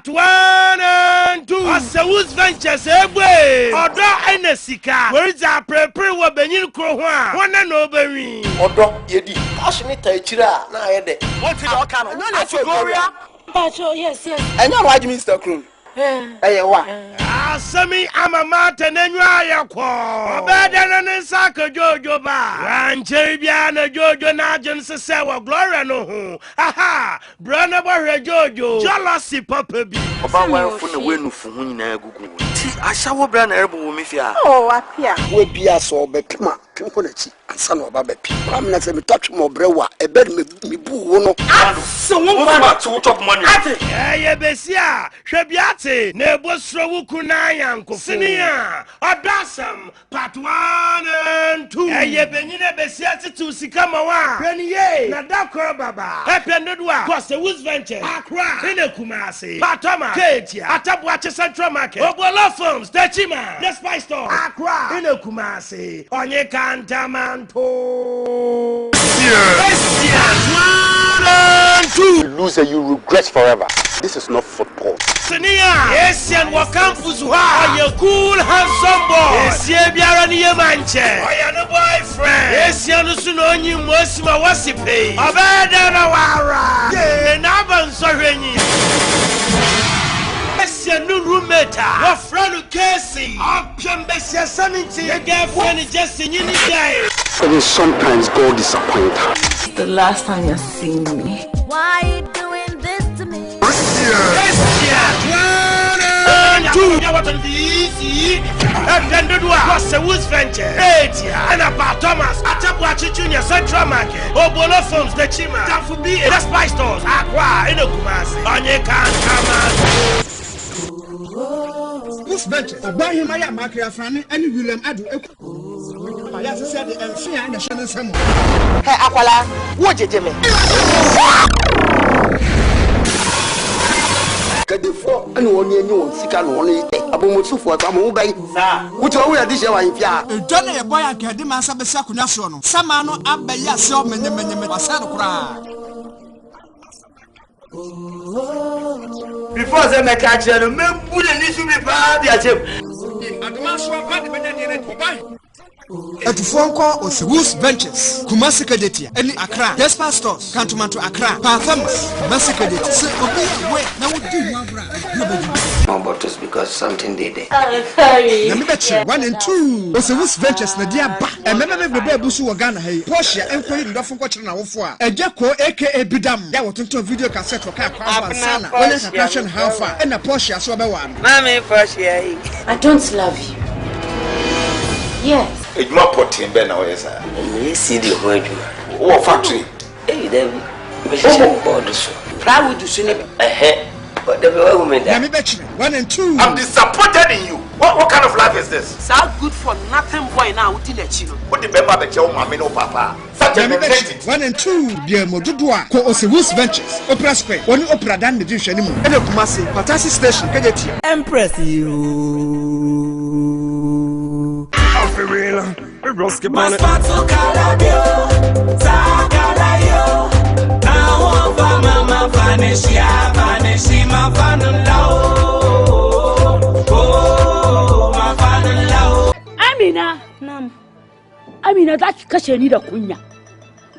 Part 1 and 2. Osewus Ventures Ebwe. Odo Enesika. Where is our prepare wa benyin kro ho a. Wona no bewi. Odo yedi. Cash ni ta chira na ayede. What did you can? No, let's go. Yes. And you watch Mr. Croon. Eh wa. Asami amamata nenwa yakwo. Obeda na nsaka jojo ba. Ranche bia na jojo na agin sese wa glory no ho. Aha, brana bohwe jojo. Jealousy papa bi. Oba wan fu na wenufu hu nyina agugu. Ti ashawo bra na erbo wo mefia. Oh, apia. We bia so obepima. Pinko na chi. Ansa na oba bepi. Am na se me touch mo brewa. Ebe me bu wo no. So won ba to top money. Ye besia. Hwe biate na ebosro wuku na yanko. Sinia. Odasam part 1 and 2. Ye benyine besia titu sikama wa. Hweniye na dakoro baba. Ependodwa. Osewus Ventures. Accra. Ine Kumasi. Patoma. Ketia. Atabuache Central Market. Obola Farms. Techima. The Spice Store. Accra. Ine Kumasi. Onye kantamanto. Yes. 1 and 2. You lose and you regret forever. This is not football. Senia. Yes, and what campus are you cool handsome boy? Yes, you biara ni manche. Oh, you no boyfriend. Yes, you no sunoni mosima wasipe. Obeda na wara. Yeah, na bansori. Yes, you no roommate. Your friend Casey. Option besia sanity. Your girlfriend just in any day. But sometimes God disappoints her. The last time you seen me. Why you doing this to me? Yes, yeah. 1 and 2. You want to be easy? And then do what? Osewus Ventures. And about Thomas. Atabuachi Junior Central Market. Obola Farms. The Chima. Tafubi. The Spice Stores. Aqua. Ine Kumasi. Onye kantamanto. Osewus Ventures. Oba him aya makria frane ani William Adu eku. Ya se said the enfia na hye nsam. Hey akwala, wo jejeme. Kadefo ani woni enyi won sika no woni ite. Abomotufo amu bai. Sa. Wuti wo ya dihye wa enfia. Edo na ye boy akade man sa besi akonya so no. Sama no abayi ase o menyemenye wasado kura. Before they make a channel, me put a little bit bad. At phone call Osewus Ventures, Kumasi Kadetia, any Accra, Despa Stores, Cantonment to Accra, Parthams, Kumasi Kadetia. So, wait, now what do you want? No bottles because something did it. Namibachi 1 and 2. Osewus Ventures, Nadia Ba, and remember the Busu Ghana, Porsche, and Queen Duffin Watching our four. A Jacko, aka Bidam, that was into video cassette for Car Sana, when it's a passion how far, and a Porsche, so by one. Mammy, Porsche. I don't love you. Yes. It's more potent than ours. You see the word. What factory? Hey, David. Proud would you see it? But the woman that 1 and 2. I'm disappointed in you. What kind of life is this? sound good for nothing boy now with the chino. What the member that your mommy no papa? Such a mentality. 1 and 2. Dear Modudua, Co Osewus Ventures, Opera Square, one Opera Dan the Dish anymore. And Kumasi, Patasi Station, Kajetia. Empress you. Amina that kashe ni da kunya.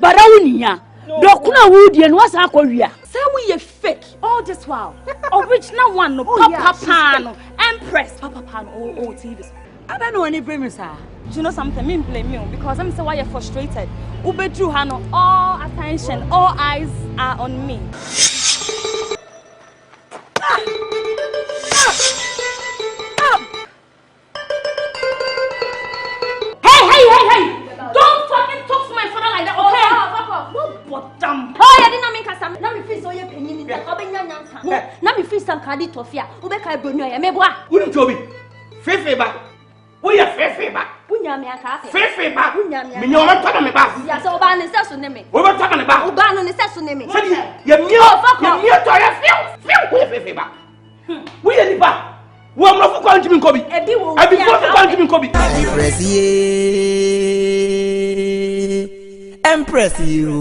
Barawuniya. Dokuna wudi and what's akowia. Say we fake all this while. Original one no papa no. Empress papa pan oh TV. I don't know any bring sir. Do you know something? Me blame you because I'm so why you're frustrated. Ubedru hano all attention, all eyes are on me. Hey! Don't fucking talk to my father like that, okay? No bottom. Oh, you didn't mean custom. Now me feel so you penny in the Akabenezer. Now me feel some cardi tofia. Ubeka Bruno, ya meboa. Wouldn't Toby? Fefe back. We are Fefe back. Unyamia cafe. Fefe back. Unyamia. Me no man talking about. Yes, Oban is so name. We were talking about. Oban is so name. You to Fefe back. We are the back. We are not going to be Kobe. I've been going to be Kobe. Empress you.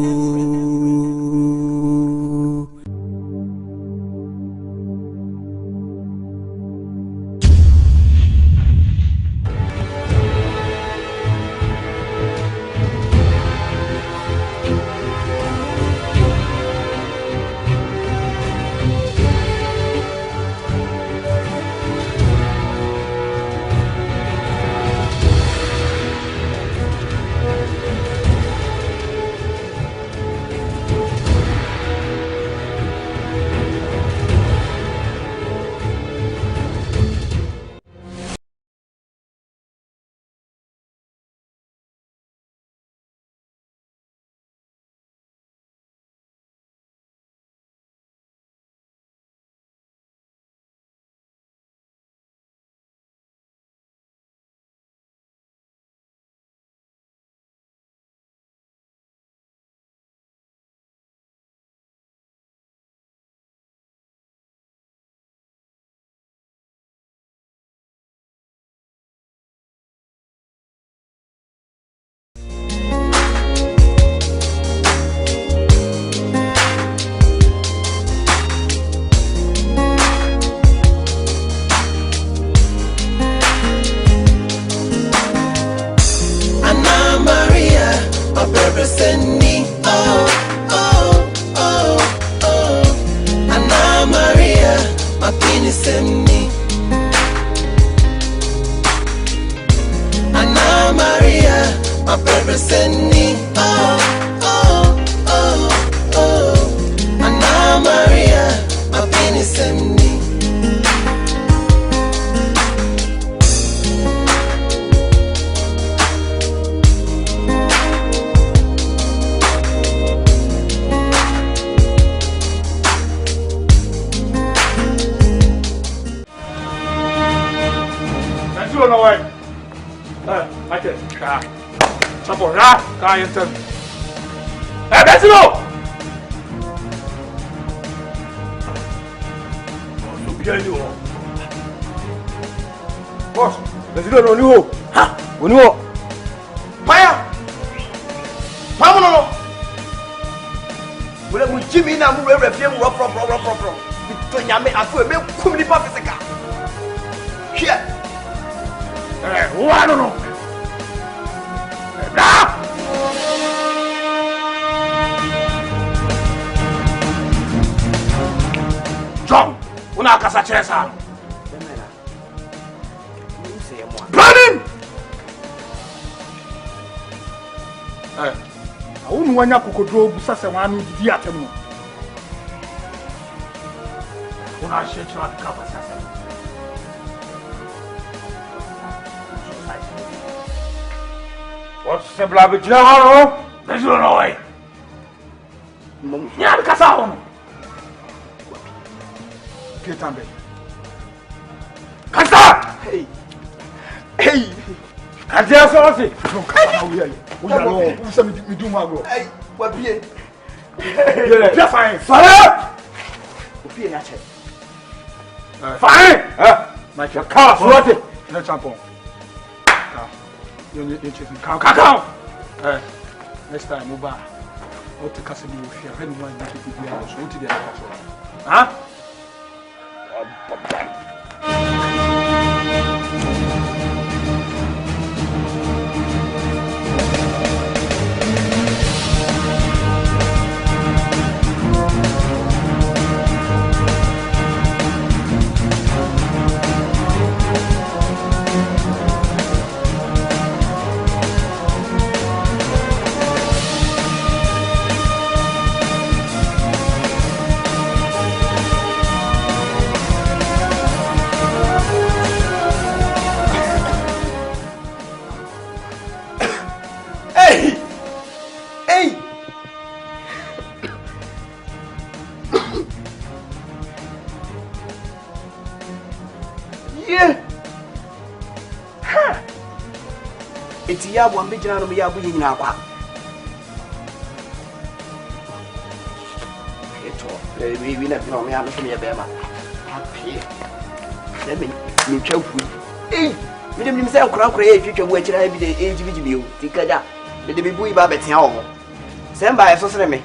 Chapo, can't tell me. That's no! Boss, let's go on you. Ha! On you. Fire! Fire! No! We Jimmy now, we refuse rock. Between Yame and Fu, make Kumi Papica. Here. I don't know. John, una casa chesa. Running! I wouldn't want you to go to Sassamanu to the atom. When I shake you at the cover, Sassam. What's the blabby general? There's no way. Yankasao. Get on me. Kasa! Hey! I just saw it. We are some do my go. Hey, what be it? Just fine. Fire! Fine! My car, what it? Let's jump on. You're interested in cow. Next time, move back. What the castle if you have anyone that you could be able to do that? Huh? One big general, we are being our back. We never know me. I'm a bear. Let me choke with. Hey, we didn't himself create future which I be the age of you. Think that the baby boy babbit home. Send by a social me.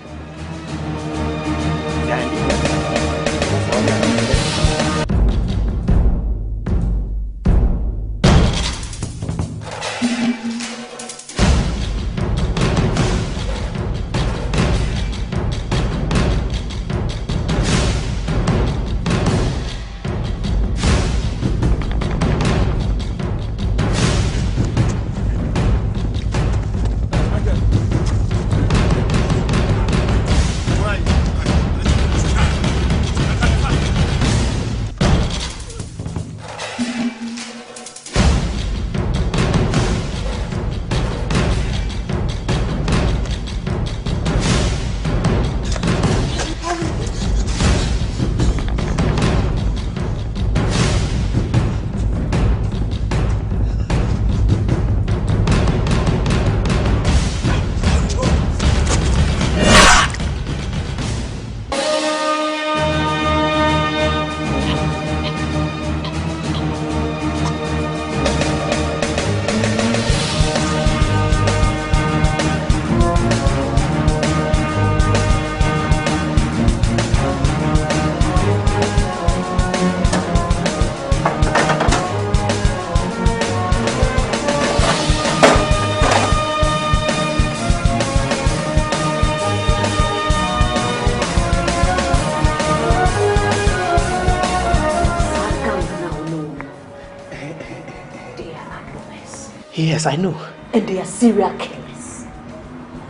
Yes, I know. And they are serial killers.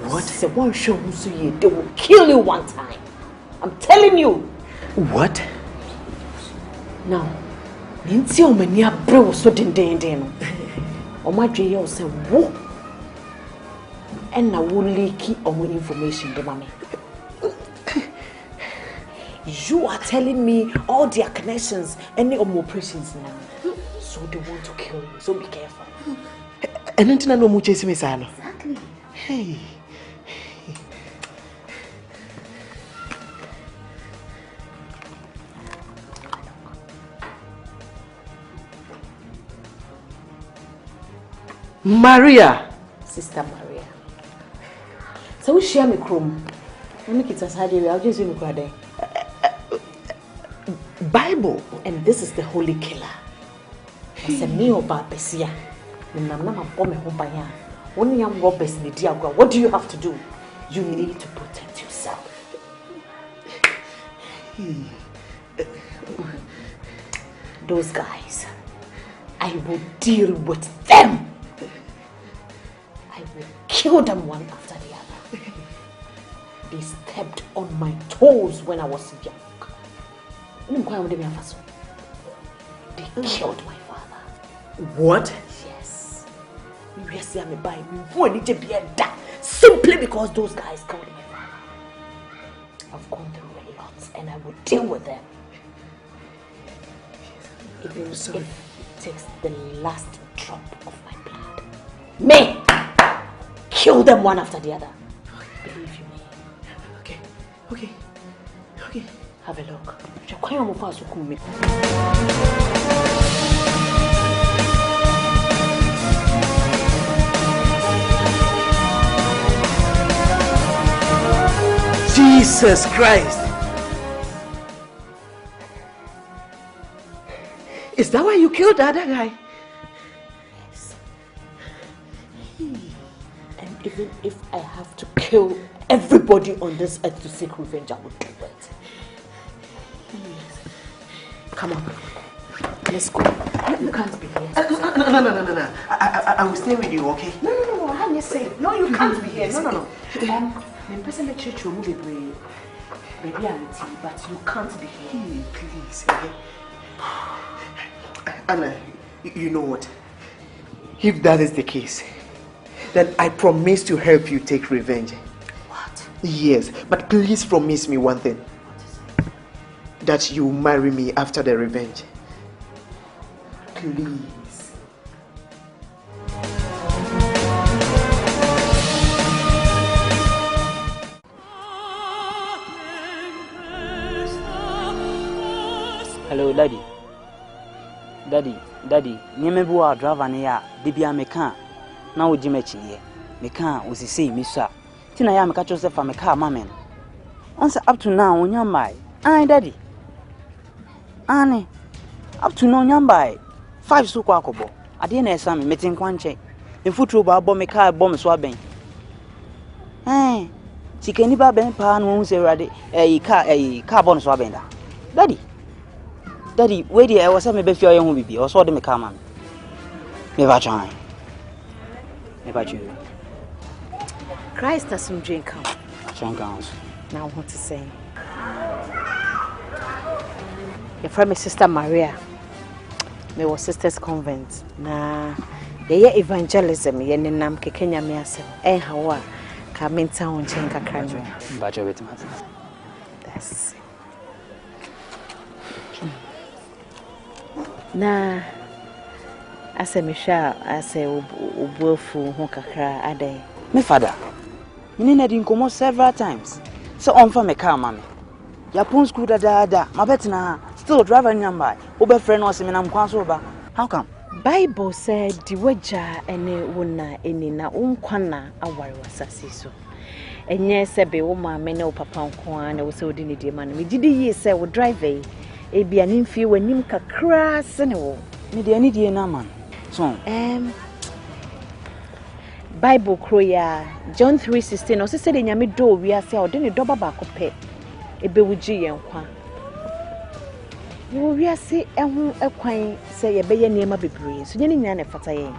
What? The one show you, they will kill you one time. I'm telling you. What? Now, Ninti Omania bro so den. Oma Jay say wo. And now will Likee on information the mommy. You are telling me all their connections, any operations now. So they want to kill you. So be careful. And until I know much is Miss Anna. Exactly. Hey. Maria. Sister Maria. So we share me chrome. Let me get us hard. I'll just see me cry. Bible. And this is the holy killer. It's a meal barbesia. When young robbers in the diagram, what do you have to do? You need to protect yourself. Those guys, I will deal with them. I will kill them one after the other. They stepped on my toes when I was young. They killed my father. What? Yes. Simply because those guys killed my father. I've gone through a lot and I will deal with them. Even if it takes the last drop of my blood. Me! Kill them one after the other. Believe you me. Okay. Have a look. Jesus Christ. Is that why you killed the other guy? Yes. And even if I have to kill everybody on this earth to seek revenge, I will do it. Come on. Let's go. You can't be here. No. I will stay with you, okay? No. I haven't said. No, you can't be here. No. I'm person make church will be reality, but you can't be here. Please, okay? Anna, you know what? If that is the case, then I promise to help you take revenge. What? Yes, but please promise me one thing. What is it? That you marry me after the revenge. Please. Hello, Daddy. Daddy, nyembu wa driver ne ya bibia meka na wo jime chiye. Meka osisi misa. Tina ya meka chose fa meka mamen. Once up to now onyambai. Ai Daddy. Ani. Up to now onyambai. 5 so kwa akobo. Ade na esa me metin kwanche. Mfuturo ba bo meka bo me so aben. Sikeni ba ben pa no hu se rade ka bo no so aben da. Daddy, where the I was me be fear you bibi. O so de me ka man. Me ba chan. Me ba chu. Christ has some drink come. Chan counts. Now what to say? Your friend, my sister Maria. Me was sisters convent. Na ye evangelism ye nenam ke Kenya me asem. Hawa ka menta on chen kakra no. Ba cho betima. That's na ase me hwa ase obuafu ho kakra adai Me father me na di nkomo several times so on fa me car mama ya pon school da ma betina still driver nyamba obe friend no se me nam kwan so ba how come Bible said di waja ene wona eni na unkwana aware wasase so enye sebe wo ma me ne wo papa nko a na wo se odi ne die ma no me gidi yi se wo driver ebia ni mfie wanim kakra se ne wo me de ani die na man so Bible kroya John 3:16 o se se de nyame do wi ase a o de ne do baba kope ebe wuji yen kwa wo wi ase ehu ekwan se ye beye niema bebre so nye nya na fata yen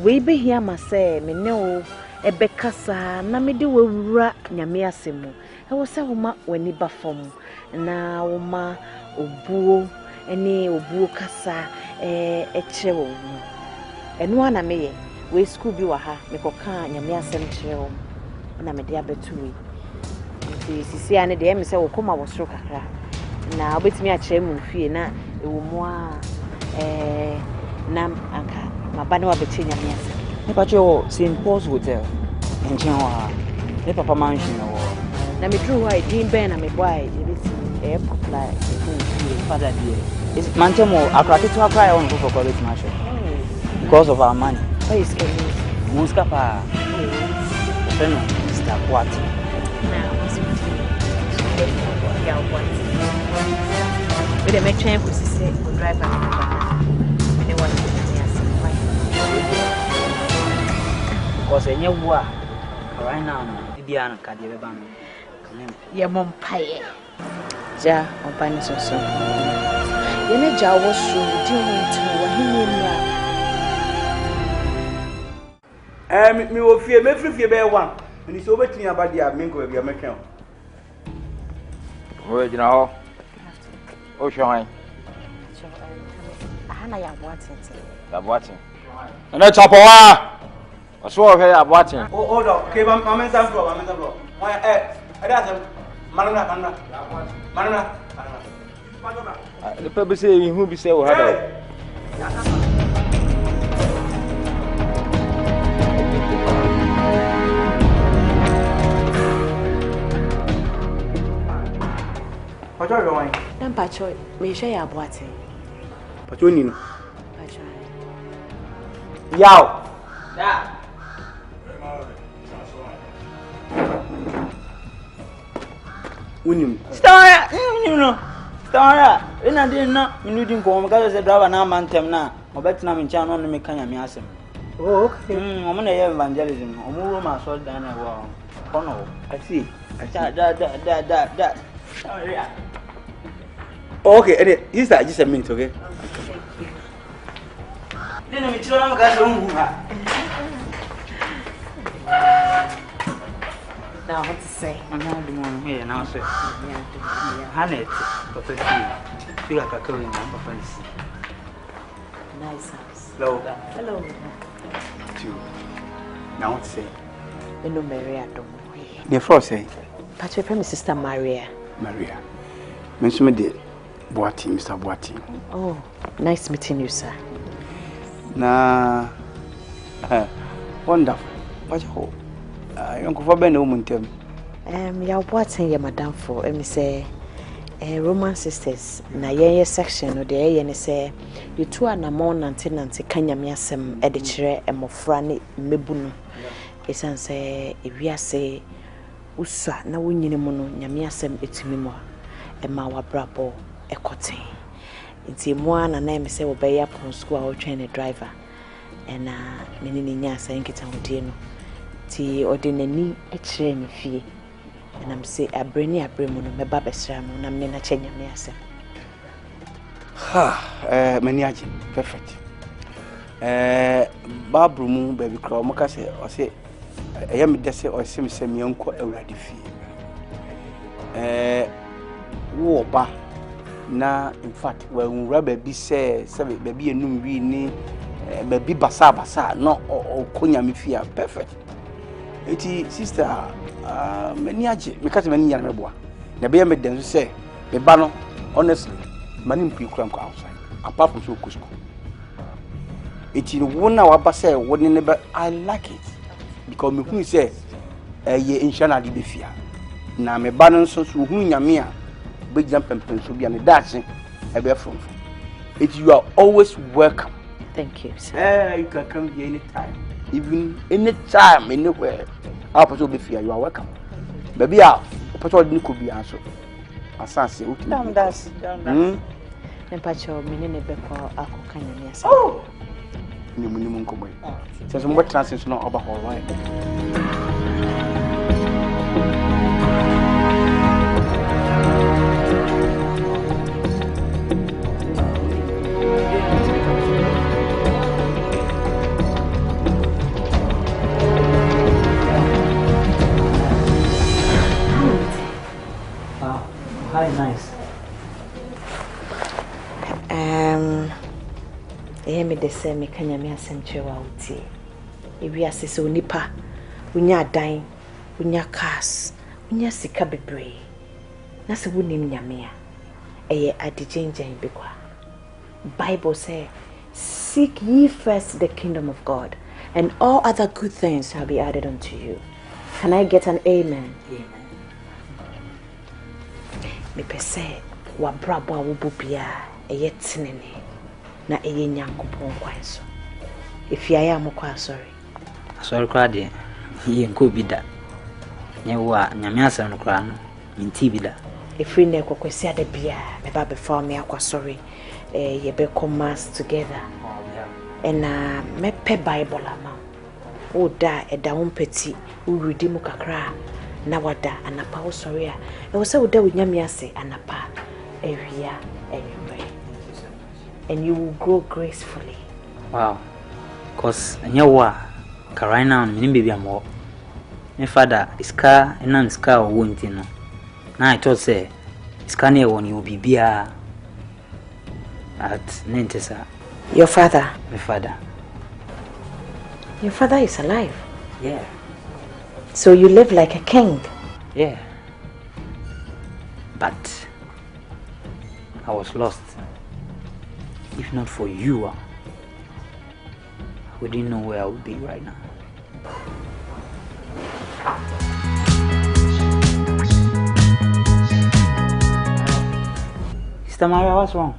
we be hia ma se me ne o ebe kasa na me de wawura nyame ase mu e wo se wo ma wani ba fom na wo ma obuo ene obuo kasa kire wo mu eno ana meye we school bi wa ha me koka nyame asem kire wo na me de abetuwi sisi ane de me se wo koma wo soro kakra na obetimi a kire mu fie na ewo mu a na anka mabane wa beti nyame ase ne pa cho St Paul's Hotel nchen wa ne papa mansion wo na me dru wa din ben na me boy ebeti e popular father dear is mantemo Akrobeto akra on for college marshal because of our money why is can muska pa feno Mr. What ya what we dey make train for say driver me want to me ase because enye wo a right now bibia no ka de be ba me ye mom paye ja ompani so ye ne ja wo so di wonto wo hini mra me wo fie me free be one ni so betini abade a me ko bia me twen o jina ho o shwan ana ya boatete ya boatin na chapowa oso he ya boatin hold on ke ba mamenza bro wa ada sam manuna le pe be say hu bi say wo hada Pacho yo wai. Dan pacho me hwe ya boate. Pacho ni no. Pacho. Yao. da Unim. Stara no Stara ina din na minudi nko mo ka say driver na mantem na obetina me ncha no me kanya me asem Oh, okay. omo na ye evangelism omo ro ma so dan na wo kono I see. Da. Okay, and this is just a minute, okay? Nene mi chiro na maka so ngu ha. Now what to say? I'm not doing here now say. Hanet, papa see. Feel like a curry na papa see. Nice house. Hello. Two. Now what to say? We know Maria don't. The first say. Pacho from sister Maria. Maria. Mention me the Boati, Mr. Boati. Oh, nice meeting you, sir. Na wonderful. Pacho. Uncle for Ben Umuntem. Ya Boati ya madam for me say Roman sisters na ye section no de ye ne say you two are na more nante kanya me asem e de kire emofra ne mebunu. Esan say ewiase usua na wonyine mu no nyame asem etimi mu e ma wa brabo ekoten nti mu ana na me say wo be ya pon school a wo train a driver na me ni nya asan kita hodie no ti odinani e kire me fie na me say abreni abremu no me ba besra no na me na che nyame asem mani aje perfect babru mu baby crow mo ka say o say I me dese o sim sem yanko awrade fie wo ba na in fact when rubber be say baby enum wi ni baby basa no o konya me fie perfect eti sister mani age me ka se mani nyane meboa na be me den so say me ba no honestly mani mpi kura mko outside apart from so school eti wo na wa ba say wo ne be I like it because me hu say ye inshana di be fia na me ba no so hu nyame a be jam pempen so bia ne dache e be from it you are always welcome. Thank you, sir. You can come here anytime, even anytime, anywhere. I'll put you be fia, you are welcome. Baby, I'll put all the could be answered. Assassin, damn that's and Pacho, meaning a beko ako kanya niya. Oh, ni munimum ko boy. Since mo transit no oba all right. Hi, nice. Me de say me kanya me asem chewa uti. Ewi asese onipa, unya dan, unya cars, unya sika bebre. Na se wonim nyame a eye adigengen bekwa. Bible say Seek ye first the kingdom of God, and all other good things shall be added unto you. Can I get an amen? Amen. Me pese wa brabo awobu bia eye tinene na eye nyankopon kwanso. If ya ya mokwa sorry. Sorry kra de ye nko bi da. Ne wa nyame asem no kra no minti bi da. If we ne kokwesi ade bia me ba be for me akwa sorry. Ye be commerce together. Oh yeah. And me pe Bible ama. O da eda wompeti wo read mu kakra na wada anapa wo sorry a. E wo se wo da wo nyame ase anapa ewia enwumre. And you will grow gracefully. Wow. Cause nyewa ka right now me baby am. My father iska enam iska o wonti no. Na I thought say iska na e won you bibia at Nintesa. Your father? My father. Your father is alive? Yeah. So you live like a king? Yeah. But I was lost. If not for you, I wouldn't know where I would be right now. Sister Maria, what's wrong?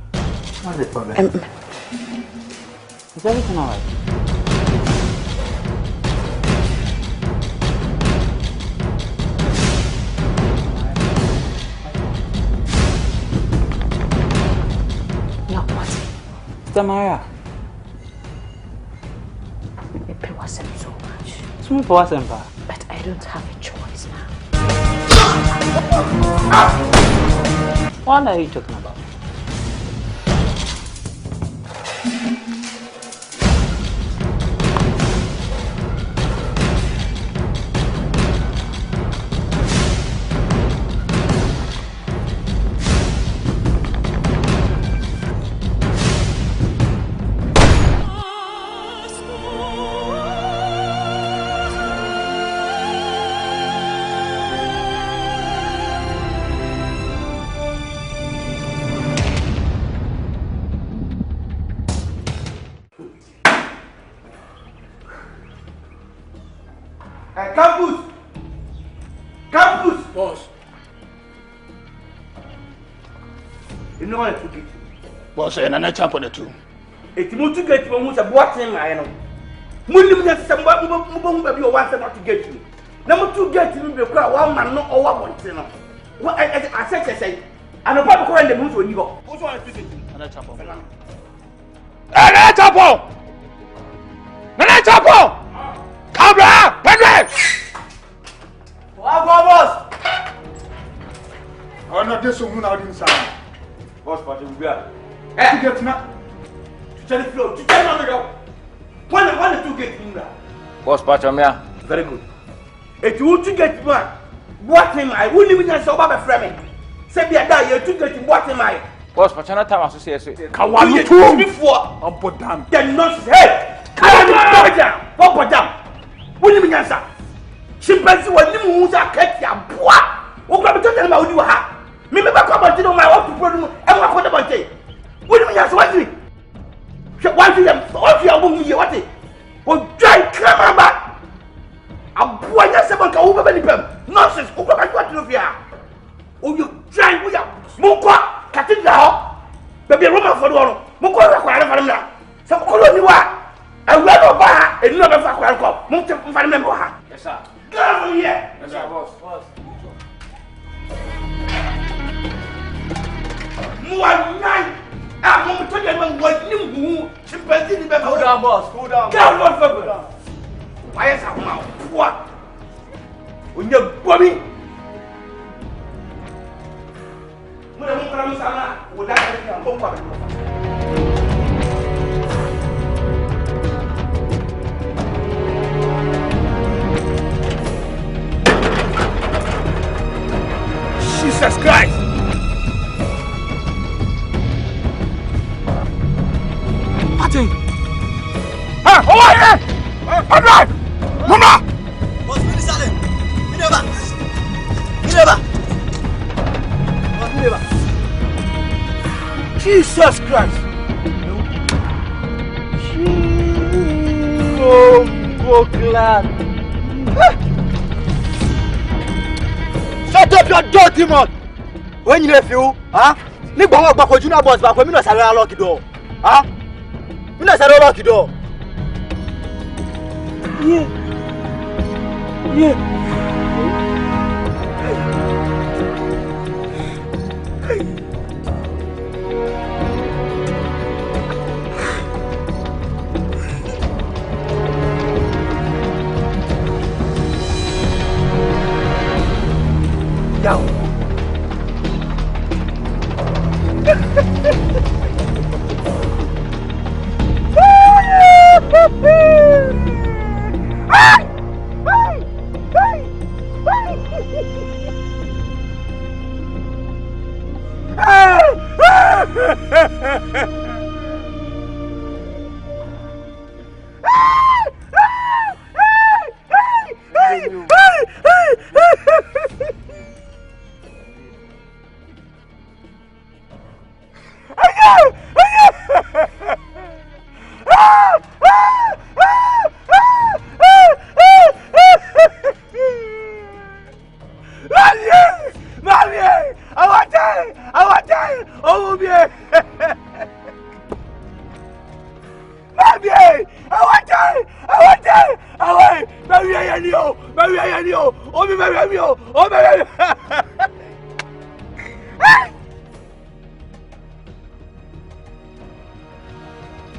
What's the problem? Is everything alright? No, what? Sister Maria. Me pay wasn't so much. Small for us, Empa. But I don't have a choice now. What are you talking about? Campus! Boss. You know what I took it? Boss, and I jump on the two. It's more to get from who's a boating, I know. Mulim has somebody who wants not to get you. Number two, get you because one man not all one. What I said, I say, and a papa calling the moon when you go. Who's one to get you? And I jump on. And I jump on! And I jump on! Come back! Boss! Oh, no, this one out inside. Boss, but you will be out. Hey, get now. To tell the floor, to tell the go. One, two get in there. Boss, but I'm here. Very good. If you want to get one, what am I? Wouldn't even answer about framing. Say, be a guy, you to get what am I? Boss, but you're not time association. Can one two before? I'm put down. Then not say, come on, put down. Wouldn't even answer. Chimpanzee was the moon that kept your boy. What can I tell them about you? Maybe I come and tell my own people and what could I say? What do you mean? What do you mean? What do you mean? What do you mean? Try come back. A boy has seven over many people. Nonsense. Who come back to you here? Oh, you try. We are Mukwa, Cathedral. Baby, Roman for the one. Mukwa, for them now. Some colony war. I will not buy a new number for Qualcomm. Mukwa, for remember her. Yes, sir. Get over here! Yes, sir, boss. I'm going to tell you what you chimpanzee. Cool down, boss. Cool down. Get out of the why is that mouth? What? When you're Brobbey? When I'm going to Sama, would that be a home? Jesus Christ! Martin! Ah, oh, yeah! Alright! Mama! Boss, we decided. Never! Jesus Christ! Shut up your dirty mouth! When you feel, huh? You go back for junior boss, but for me not say lock the door. Huh? Me not say lock the door. Yeah. Down.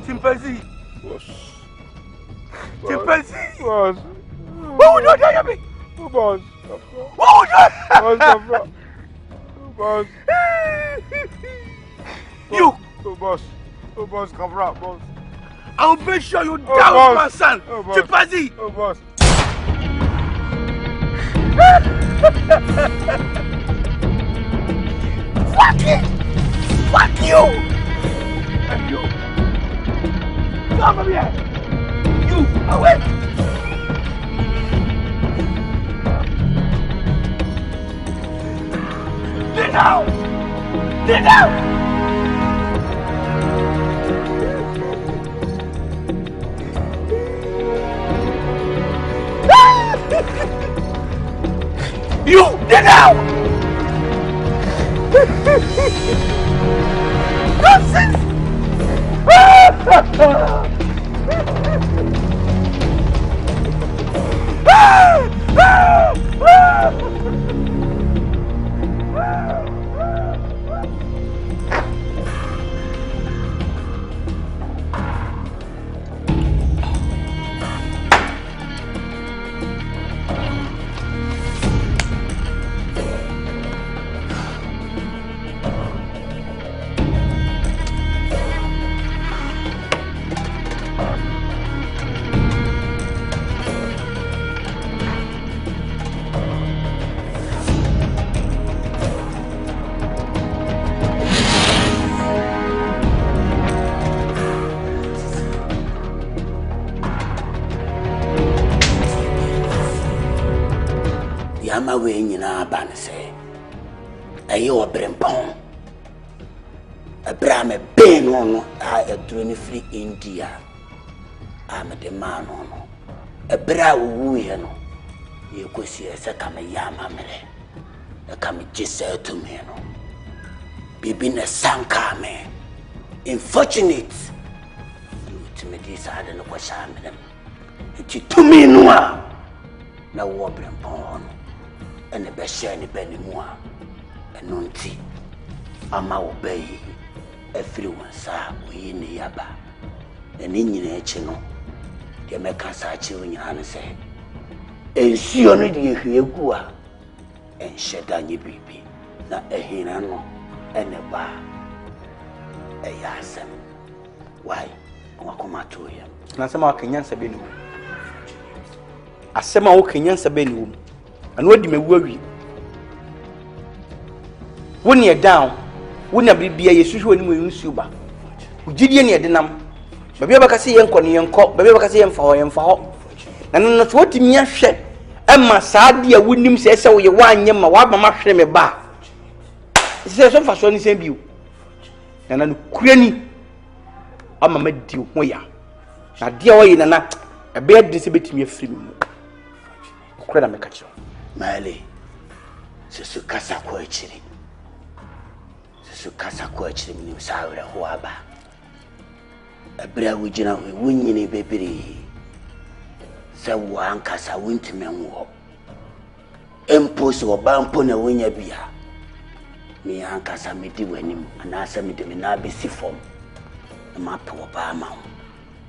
Chimpanzee. Chimpanzee. Boss. What would you do, me? Boss. What would you? Boss. You. Boss. Boss, cover up, boss. I'll make sure you down my son. Chimpanzee. Boss. Fuck it! Fuck you! And you! Come over here! You! Away! Get down! Get down! You! Get down! Nonsense! Yama we nyina ban say aye obrempon abrame ben no a edroni free India am the man no ebra wu ye no ye kosi ese kama yama mere e kama jise to me no bibi na sanka me unfortunate to me this had no kwasha me it to me no na wo obrempon and the best share any penny more and non tea. Ama obey everyone, sir, we in the yaba. And in your channel, the American Sachi in your hand say, and she only the Hugua and shed down your baby. Not a hinano and a bar. A yasem. Why? Wakoma to him. Nasema Kenyan Sabinu. Asema Kenyan Sabinu. And what do you worry? When you're down, when you be a usual in Suba, who did you near the num? Baby, I can see young Connie and cop, baby, I can see him for him for. And not what in your shed. Emma Sadia wouldn't say so. You want your mamma shame a bar. It says some fashion is same you. And I'm cranny. I'm a med you. Now, dear way in a nut. A bed disability me free me. Creda me catch you. Mali. Sisu kasa kwa chiri. Sisu kasa kwa chiri ni msawira huaba. Abira wujina wunyi ni bebiri. Se wankasa wintime wo. Empose obampo na wunya bia. Mi ankasa medi wanim anasa medi me na besi fom. Ma pe obama.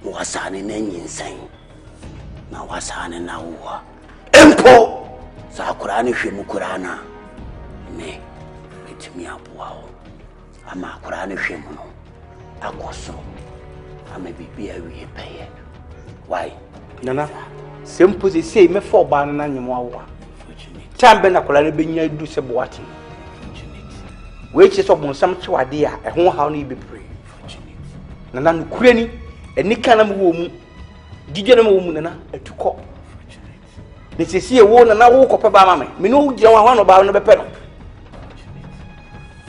Wasane na nyinsan. Na wasane na wo. Empo sa Qur'ani hwemu Qur'ana. Me betimi aboa ho. Ama Qur'ani hwemu no. Akoso. Ama bibia wie peye. Why? Nana. Simple say me for ban na nyemo awo. Tambe na Qur'ani be nya du se boati. We che so bonsam chwade a ehon haw na bebre. Nana no kurani eni kana mo wo mu. Gidwena mo wo mu nana atukọ. Ne sisi e wo nana wo kopa ba mame. Me no gina wa no ba no be pe no.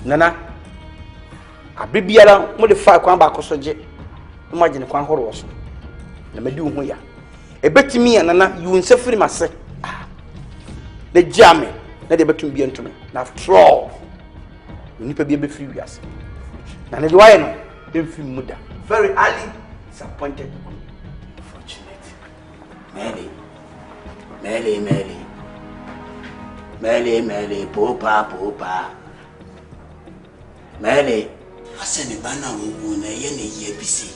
Nana abibiara mo de fa kwan ba koso je. Mo agene kwan horo so. Na me di wo ho ya. Ebetimi ya nana yu nsefiri mase. The jam na de betum bi entome. Na after all nipa bi be free wiase. Na ne de waye no dem fi muda. Very early disappointed. Unfortunate. Meli, popa. Meli, aseni bana wuwu na ye ne ye bisi.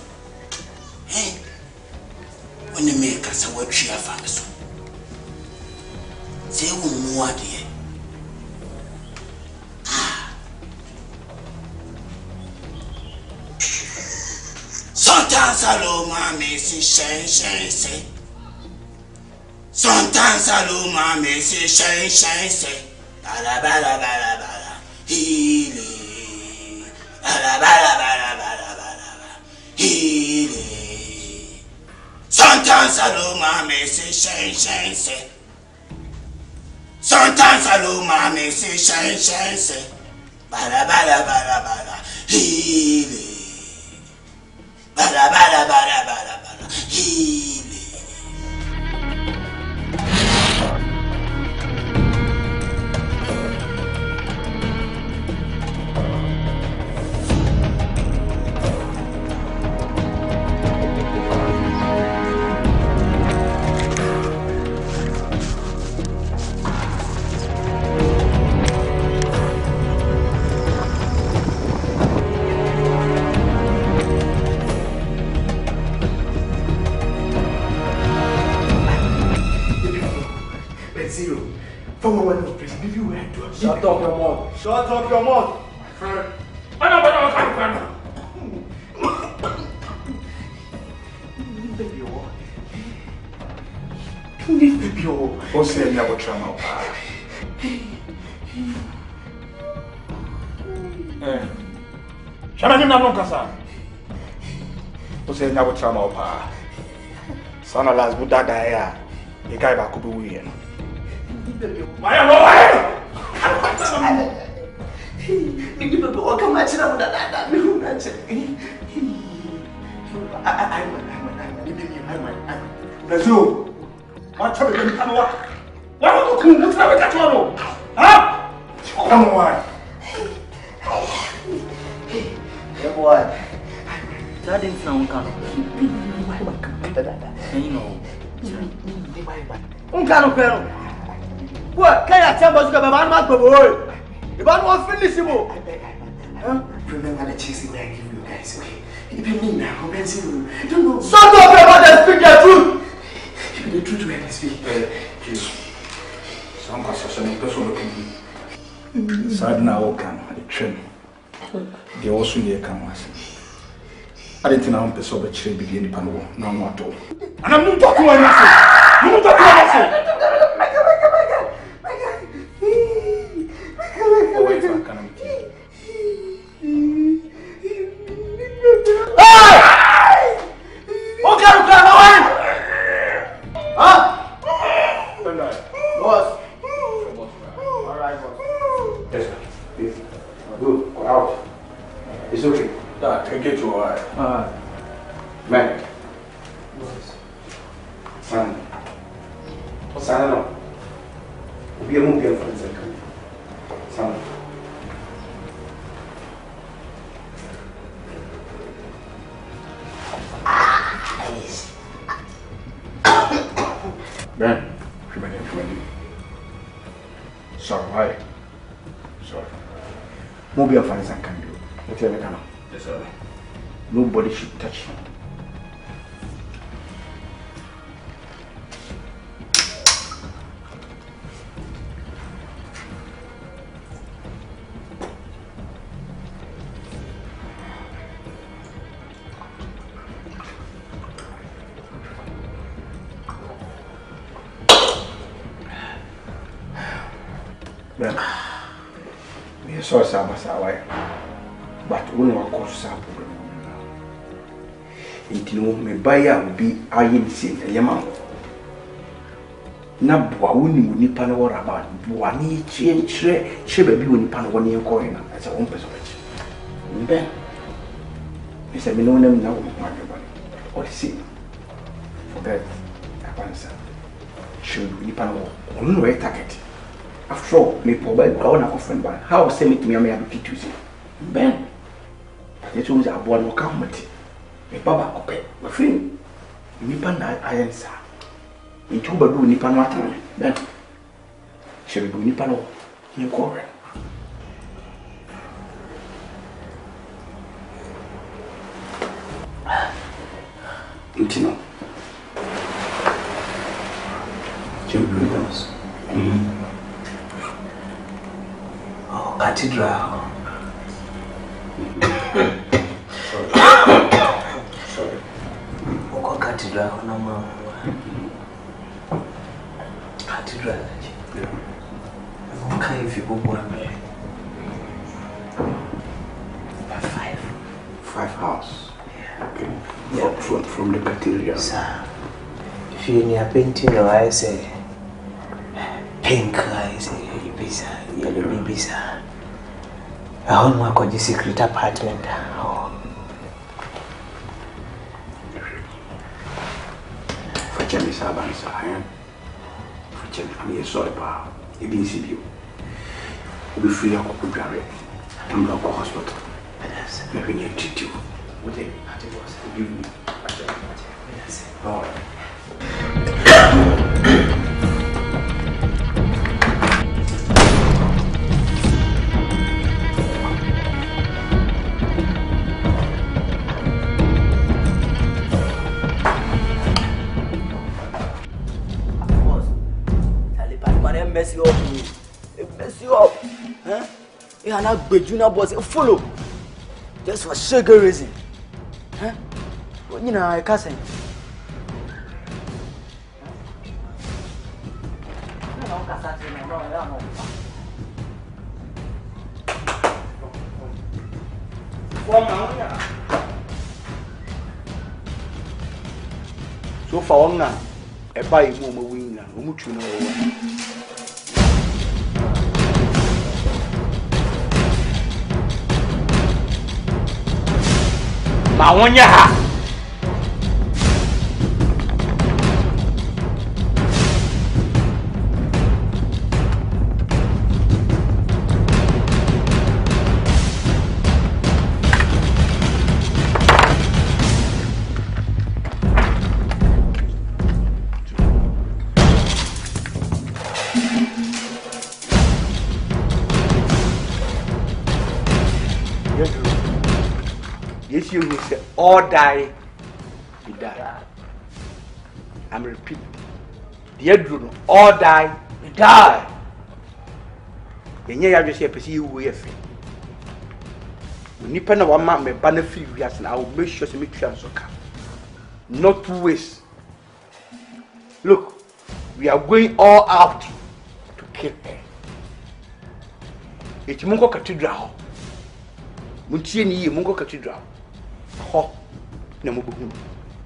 When the make us a web share famous. Say, more dear. Sometimes hello, mommy, see, say. Sometimes hello, mommy, see, say. Bala. Healing. Bala. Healing. Sometimes hello, mommy, say, say. Sometimes hello, mommy, say, say. Bala. Healing. Bala. Healing. Shut up your mouth. Friend. I know. Baby, what's the name of the trauma? Shama ni mnano kasa. What's the name of the trauma? Sana las budada ya. Ikai ba kubu wiye. Why? What? Can I tell you about my boy? If I don't finish him, remember the chasing that I give you guys, okay? Even me now, I'm you. Don't know. Shut up about that, speak the truth! Even the truth when I speak. Some conversation is also looking. Sadna Okan, the train. The also near Kamas. I didn't know the sober trade begin the panel, no more at all. And I'm not talking about nothing. You're not talking about nothing. Son. Son. We are moving for a second. Son. Ben, sorry, why? Sorry. Mobile fans can do. Let's tell me, yes, sir. Nobody should touch him. Me so sabasa why, but we no cause some problem. Inti no me buyer will be ayin sin yama. Na boa woni nipa no wora ba boa ni chire baby woni nipa no woni enko na as a one person. Mbe. Me say me no na wo ma ba. Or see. Forget Akabenezer. Should nipa no woni no target. After all, me probably go on a friend, but how send it to me? I may have to Tuesday. Ben, you choose a boy no come with me. Baba, okay, my friend. Nipan I answer. In two babu nipan what? Ben, shall we go nipan? You call it. Intino. Jim Williams. Cathedral. Sorry. Oko cathedral na ma. Cathedral. Okay, if you go one way. 5 house. Yeah. Okay. Yeah. From the cathedral. Sir. If you need a painting, I say pink, I say yellow baby, sir. I want my cozy secret apartment. Oh. For Jenny Saban, sir. For Jenny, I'm here, sorry, pa. You've been see you. We'll be free of Kudrare. I'm not going to hospital. Yes. Maybe you treat you. What day? Give me. Yes. All right. Mess you up, mess you up. Huh? You are not good, you know, boss. Follow. Just for sugar reason. Huh? You know, I can't say. So far, one now, a buy more win now. Much you know. Mawonya ha. Yes, you will say, all die, we die. I'm repeating. The Edruno, all die, we die. And yet, I just say, perceive you way free. When you pen a one man, may banner free, yes, and I will make sure to make sure so come. Not 2 ways. Look, we are going all out to kill her. It's Mungo Cathedral. Munchini, Mungo Cathedral. Ho, no more.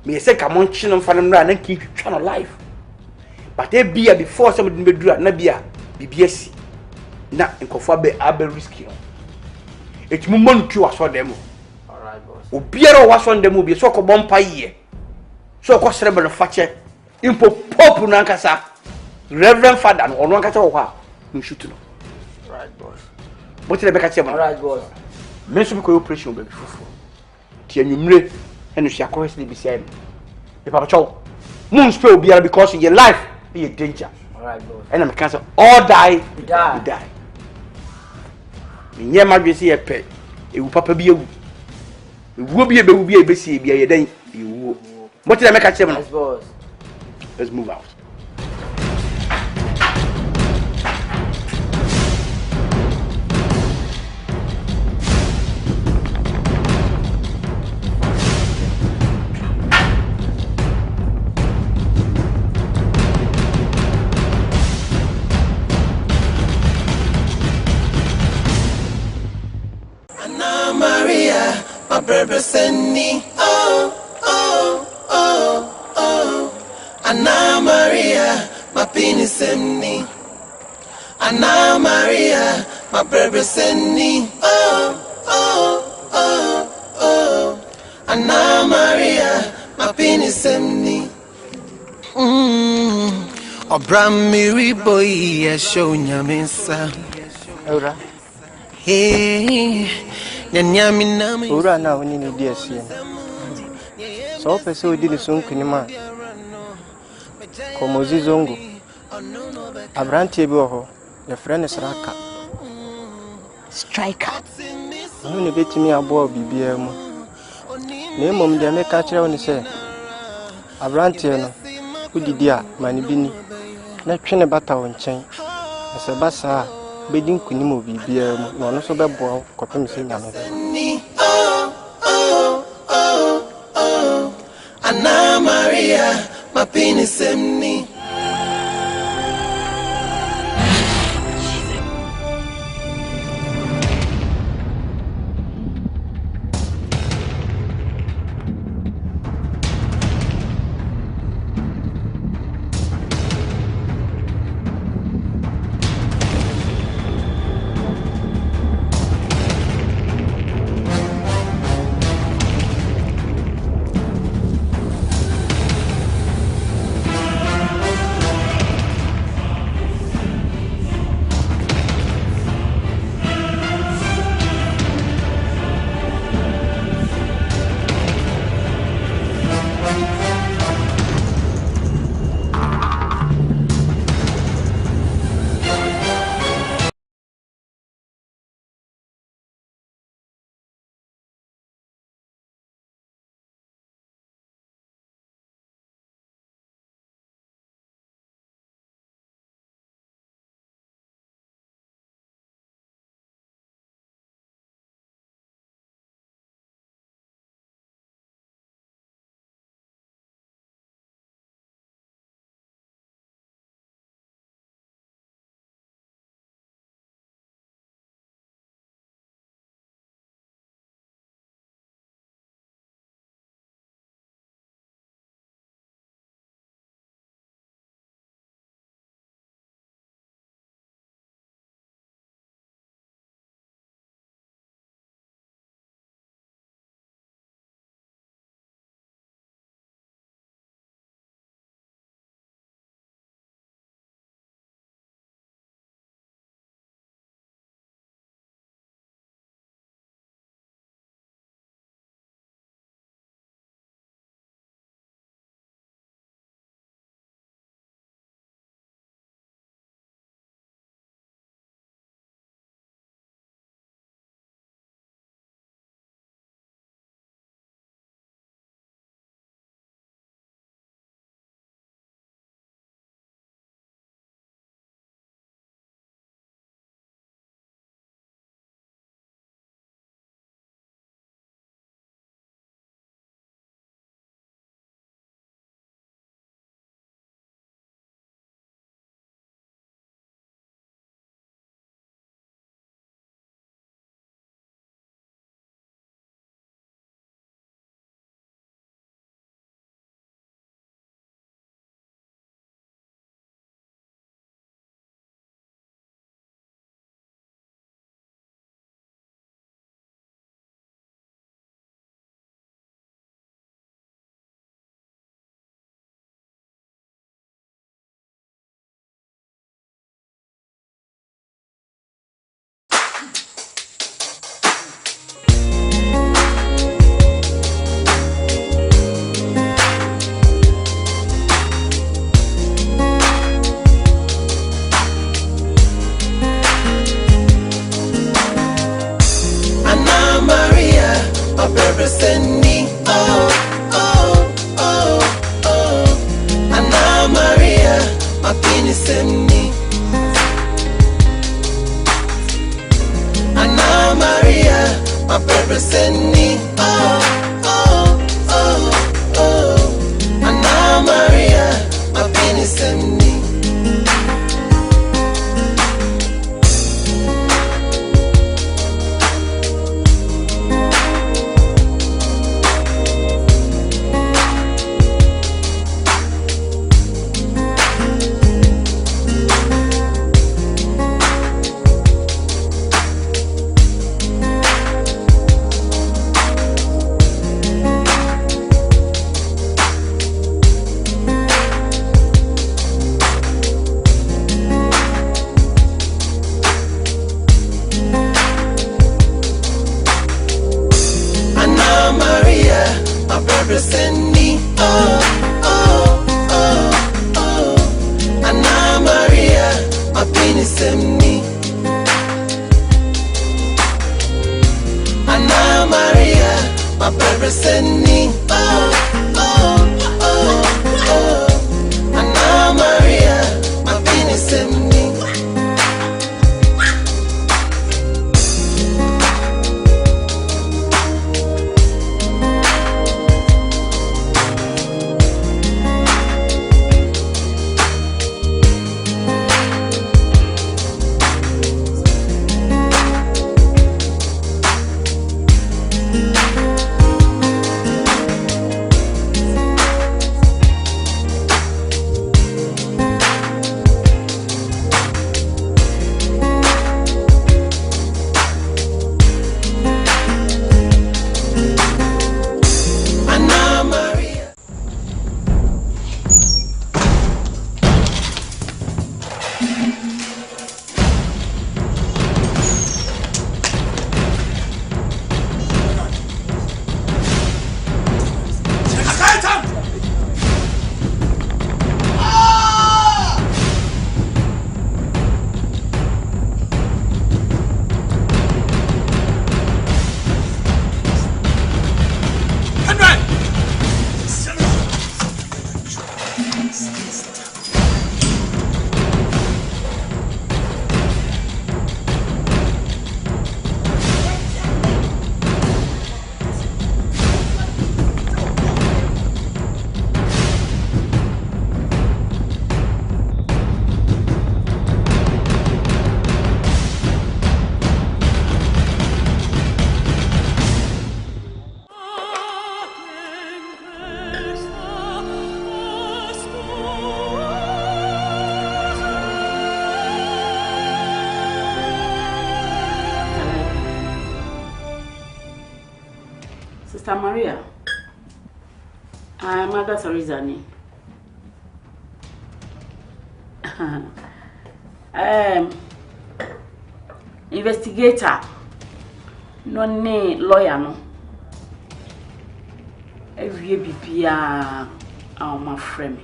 Me say, come on, chin on Fanam Run and keep trying to life. But they be before somebody may do at Nabia, BBS. Not in Kofabe, Abbey risky. It's Mumon to us for them. Alright, boss. Ubiero was on the movie, so called Bompire. So called cerebral fatcher. Impo Pope Nankasa, Reverend Father, or Nankasa, you shoot to know. Right, boss. What's the Becca? Right, boss. Mention cooperation, baby. Tianumre, and you shall correctly be said. If I told Moon Spill be because in your life be a danger. Alright, boss. And I'm cancer all die, You die. you die. In your majesty, a pet, it will papa be a baby, be a day. You what did I make a 7? Yes, boss. Let's move out. Anna Maria, my baby send me. Oh, oh, oh, oh. Anna Maria, my penis send me. Anna Maria, my baby send me. Oh, oh, oh, oh. Anna Maria, my penis send me. Obram Miri boy, a show Yaminsa. Ora. Hey, Nyamina. Ora na woni ni dia sie. So pese odi ni so nkunima. Komozi zongo. Abrantie bi ho. Ye friend Sraka. Striker. No ne betimi abo bibia mu. Na emom de meka kire woni se. Abrantie no udidi a mani bini. Na twene bata wo nchen. Ese basa bedin kunim obi bia mu na no so bebo kopem se nyame. Anna Maria, my penis emni. my baby send me. Oh, oh, oh, oh. Anna Maria, my penis send me. Anna Maria, my baby send me. Oh, oh, oh, oh. Anna Maria, my penis send me. Send me, oh, oh, oh, oh. Anna Maria, my penis send me. Anna Maria, my baby send me. Oh, oh, oh, oh. Anna Maria, my penis send me. Maria, I'm Mother Sarizani. Investigator, no lawyer, no. Every BPA, my friend.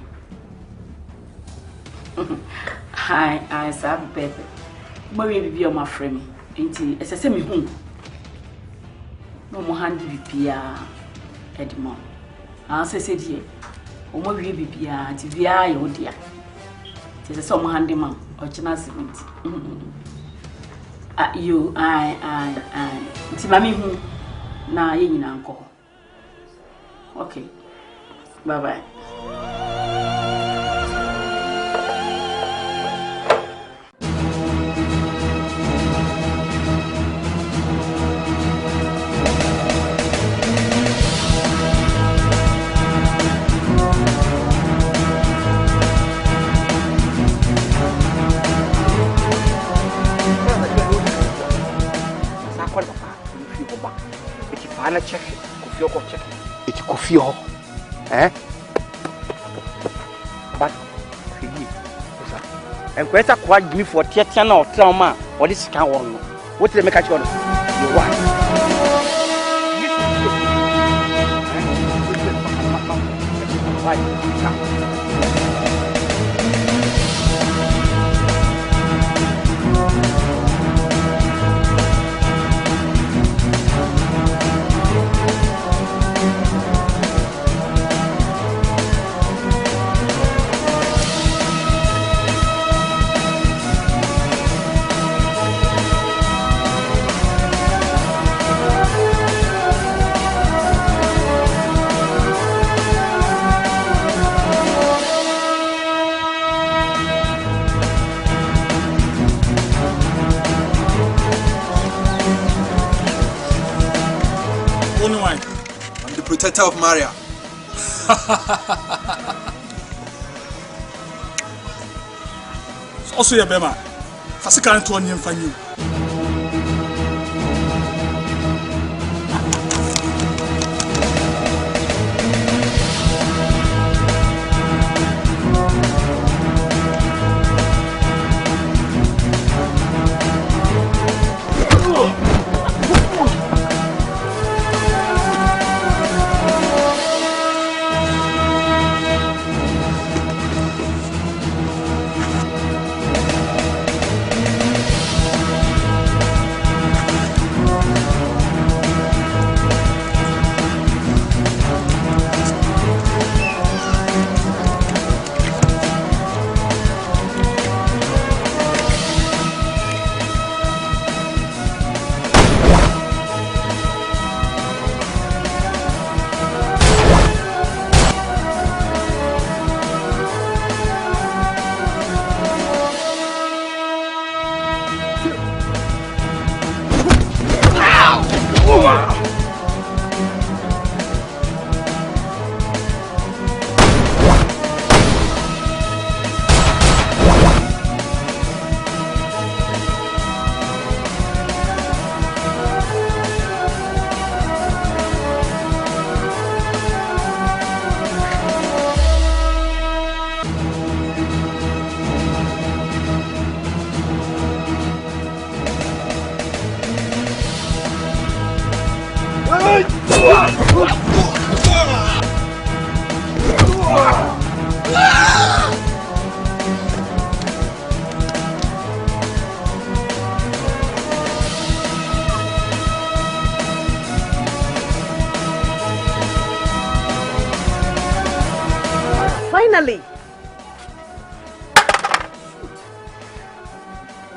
I serve Pepe. Maria be my friend. Inti, as I say me home. No more handy BPA, Edmond. I said, ye, or more BPA, TVI, oh dear. Tis a some handy man, or China's you, I, Timmy, na yin uncle. Okay, bye bye. Ana check Kofio ko check it Kofio but figi osa en kweta kwa give for tiatia na otrama what is can one what dey make you you why Only one. I'm the protector of Maria. Also, your bema. Fasika to onion for you. Finally!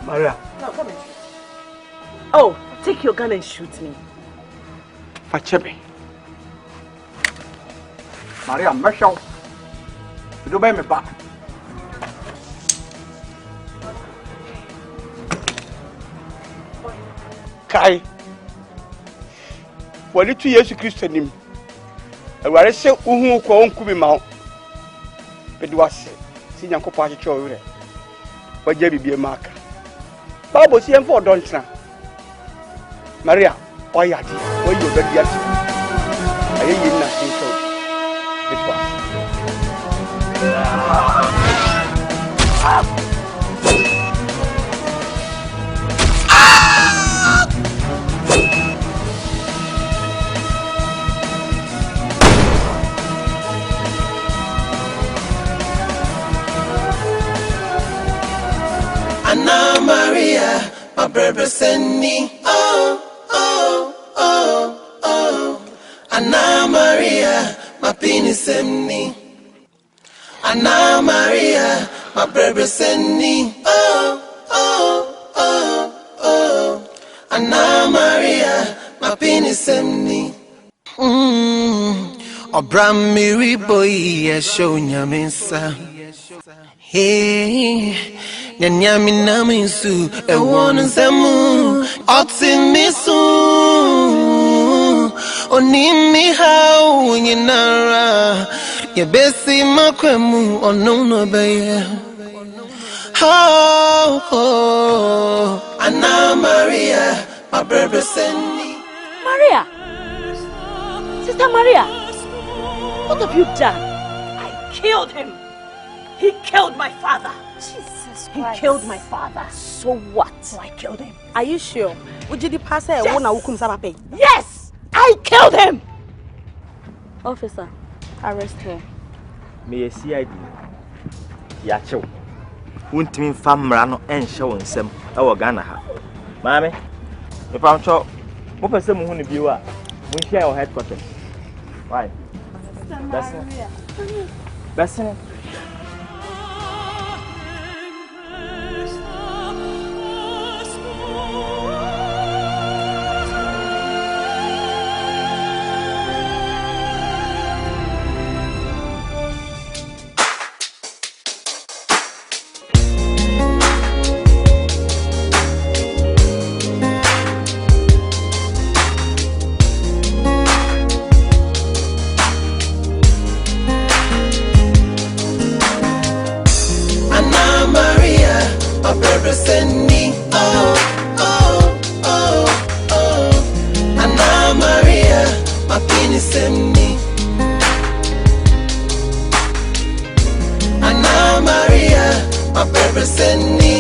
Maria. Now come and shoot. Oh, take your gun and shoot me. Fachebe. Maria, Marshall. You do me back. Kai. Wali tu Yesu Kristo nim. Aware se uhu ko onku bi ma. Bedu ase. Si Nyankopɔ akyekyɛ owure. Wagya bibie maka. Bible si enfo don tena. Maria, oya di. Oyo do di ati. Aye yin na sin so. Bedu ase. Anna Maria, my baby send me. Oh, oh, oh, oh. Anna Maria, my penis send me. Anna Maria, my baby send me. Oh, oh, oh, oh. Anna Maria, my penis send me. Obram Miri boy, show nyamensa. Hey. Nyanyami naminsu ewana zemu otimisu onimi hau nyinara yebesi makwemu onono beye oh Anna Maria my baby send me. Maria, Sister Maria, what have you done? I killed him. He killed my father. Jesus He Christ. killed my father. So what? So I killed him. Are you sure? Yes! I killed him! Officer, arrest her. Me CID. Yacho. Wuntimi famra no enhye wo nsem e wo Ghana ha. Maame. Me pamcho. Mo pese mo hu ne biwa. Mo nhia your headquarters. Why? Besine. my penis in me. Anna Maria, my purpose in me.